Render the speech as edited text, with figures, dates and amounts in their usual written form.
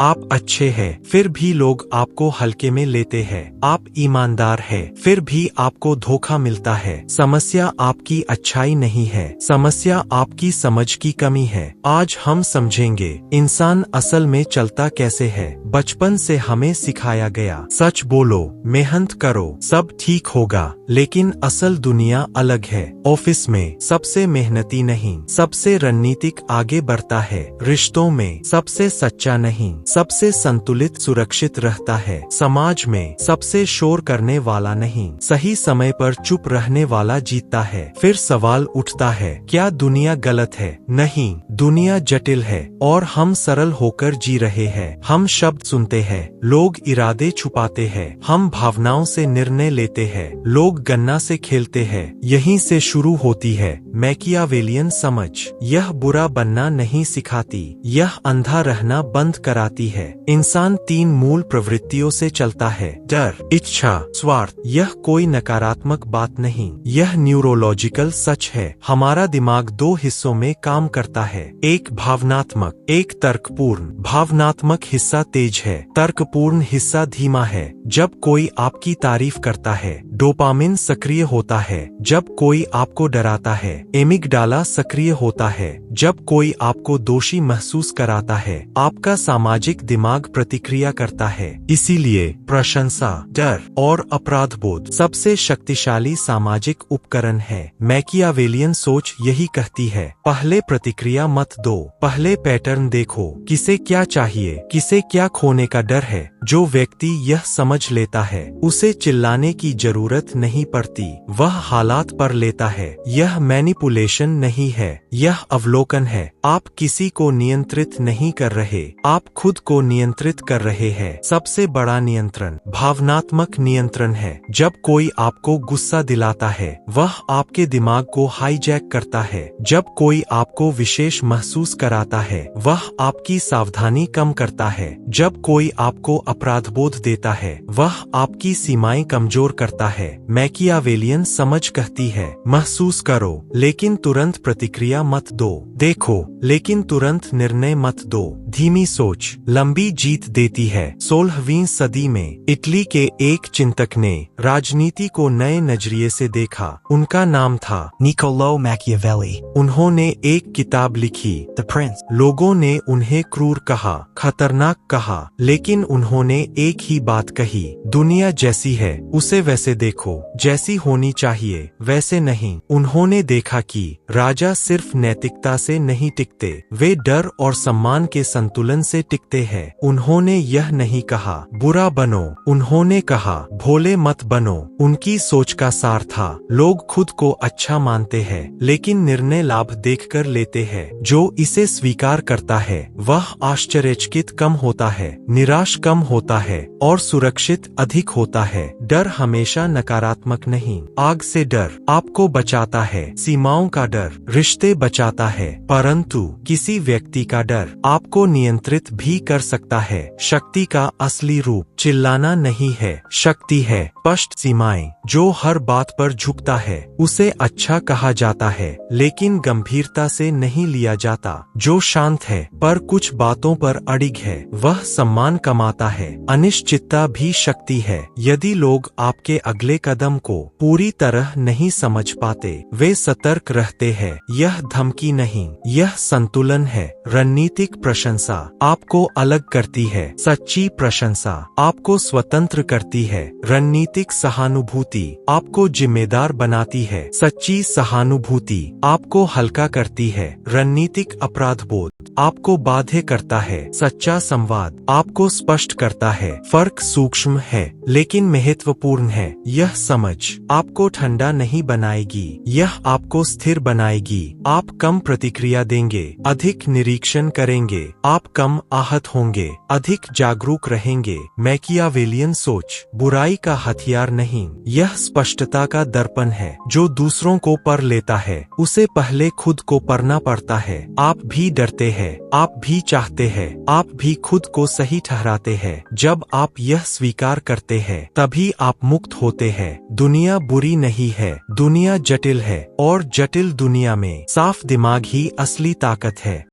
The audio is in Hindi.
आप अच्छे हैं फिर भी लोग आपको हल्के में लेते हैं। आप ईमानदार हैं फिर भी आपको धोखा मिलता है। समस्या आपकी अच्छाई नहीं है, समस्या आपकी समझ की कमी है। आज हम समझेंगे इंसान असल में चलता कैसे है। बचपन से हमें सिखाया गया सच बोलो, मेहनत करो, सब ठीक होगा। लेकिन असल दुनिया अलग है। ऑफिस में सबसे मेहनती नहीं, सबसे रणनीतिक आगे बढ़ता है। रिश्तों में सबसे सच्चा नहीं, सबसे संतुलित सुरक्षित रहता है। समाज में सबसे शोर करने वाला नहीं, सही समय पर चुप रहने वाला जीतता है। फिर सवाल उठता है, क्या दुनिया गलत है? नहीं, दुनिया जटिल है और हम सरल होकर जी रहे हैं। हम शब्द सुनते हैं, लोग इरादे छुपाते हैं। हम भावनाओं से निर्णय लेते हैं, लोग गन्ना से खेलते हैं। यहीं से शुरू होती है मैकियावेलियन समझ। यह बुरा बनना नहीं सिखाती, यह अंधा रहना बंद कराती है। इंसान 3 मूल प्रवृत्तियों से चलता है, डर, इच्छा, स्वार्थ। यह कोई नकारात्मक बात नहीं, यह न्यूरोलॉजिकल सच है। हमारा दिमाग 2 हिस्सों में काम करता है, एक भावनात्मक, एक तर्कपूर्ण। भावनात्मक हिस्सा तेज है, तर्कपूर्ण हिस्सा धीमा है। जब कोई आपकी तारीफ करता है, डोपामिन सक्रिय होता है। जब कोई आपको डराता है, एमिगडाला सक्रिय होता है। जब कोई आपको दोषी महसूस कराता है, आपका सामाजिक दिमाग प्रतिक्रिया करता है। इसीलिए प्रशंसा, डर और अपराधबोध सबसे शक्तिशाली सामाजिक उपकरण है। मैकियावेलियन सोच यही कहती है, पहले प्रतिक्रिया मत दो, पहले पैटर्न देखो। किसे क्या चाहिए, किसे क्या खोने का डर है। जो व्यक्ति यह समझ लेता है, उसे चिल्लाने की जरूरत नहीं पड़ती, वह हालात पर लेता है। यह मैनिपुलेशन नहीं है, यह अवलोकन है। आप किसी को नियंत्रित नहीं कर रहे, आप खुद को नियंत्रित कर रहे हैं। सबसे बड़ा नियंत्रण भावनात्मक नियंत्रण है। जब कोई आपको गुस्सा दिलाता है, वह आपके दिमाग को हाईजैक करता है। जब कोई आपको विशेष महसूस कराता है, वह आपकी सावधानी कम करता है। जब कोई आपको अपराधबोध देता है, वह आपकी सीमाएं कमजोर करता है। मैकियावेलियन समझ कहती है, महसूस करो लेकिन तुरंत प्रतिक्रिया मत दो, देखो लेकिन तुरंत निर्णय मत दो। धीमी सोच लंबी जीत देती है। 16वीं सदी में इटली के एक चिंतक ने राजनीति को नए नजरिए से देखा। उनका नाम था निकोलो मैकियावेली। उन्होंने एक किताब लिखी, द प्रिंस। लोगों ने उन्हें क्रूर कहा, खतरनाक कहा, लेकिन उन्होंने एक ही बात कही, दुनिया जैसी है उसे वैसे देखो, जैसी होनी चाहिए वैसे नहीं। उन्होंने देखा कि राजा सिर्फ नैतिकता से नहीं टिकते, वे डर और सम्मान के संतुलन से टिकते हैं। उन्होंने यह नहीं कहा बुरा बनो, उन्होंने कहा भोले मत बनो। उनकी सोच का सार था, लोग खुद को अच्छा मानते हैं लेकिन निर्णय लाभ देखकर लेते हैं। जो इसे स्वीकार करता है वह आश्चर्यचकित कम होता है, निराश कम होता है और सुरक्षित अधिक होता है। डर हमेशा नकारात्मक नहीं। आग से डर आपको बचाता है, सीमाओं का डर रिश्ते बचाता है, परंतु किसी व्यक्ति का डर आपको नियंत्रित भी कर सकता है। शक्ति का असली रूप चिल्लाना नहीं है, शक्ति है स्पष्ट सीमाएं। जो हर बात पर झुकता है उसे अच्छा कहा जाता है, लेकिन गंभीरता से नहीं लिया जाता। जो शांत है पर कुछ बातों पर अड़िग है, वह सम्मान कमाता है। अनिश्चितता भी शक्ति है। यदि लोग आपके अगले कदम को पूरी तरह नहीं समझ पाते, वे सतर्क रहते हैं। यह धमकी नहीं, यह संतुलन है। रणनीतिक प्रशंसा आपको अलग करती है, सच्ची प्रशंसा आपको स्वतंत्र करती है। रणनीतिक सहानुभूति आपको जिम्मेदार बनाती है, सच्ची सहानुभूति आपको हल्का करती है। रणनीतिक अपराधबोध आपको बाध्य करता है, सच्चा संवाद आपको स्पष्ट करता है। फर्क सूक्ष्म है लेकिन महत्वपूर्ण है। यह समझ आपको ठंडा नहीं बनाएगी, यह आपको स्थिर बनाएगी। आप कम प्रतिक्रिया देंगे, अधिक निरीक्षण करेंगे, आप कम आहत होंगे, अधिक जागरूक रहेंगे। मैकियावेलियन सोच बुराई का हथियार नहीं, यह स्पष्टता का दर्पण है। जो दूसरों को पर लेता है उसे पहले खुद को परना पड़ता है। आप भी डरते हैं, आप भी चाहते हैं, आप भी खुद को सही ठहराते हैं। जब आप यह स्वीकार करते हैं तभी आप मुक्त होते हैं। दुनिया बुरी नहीं है, दुनिया जटिल है और जटिल दुनिया में साफ दिमाग ही असली ताकत है।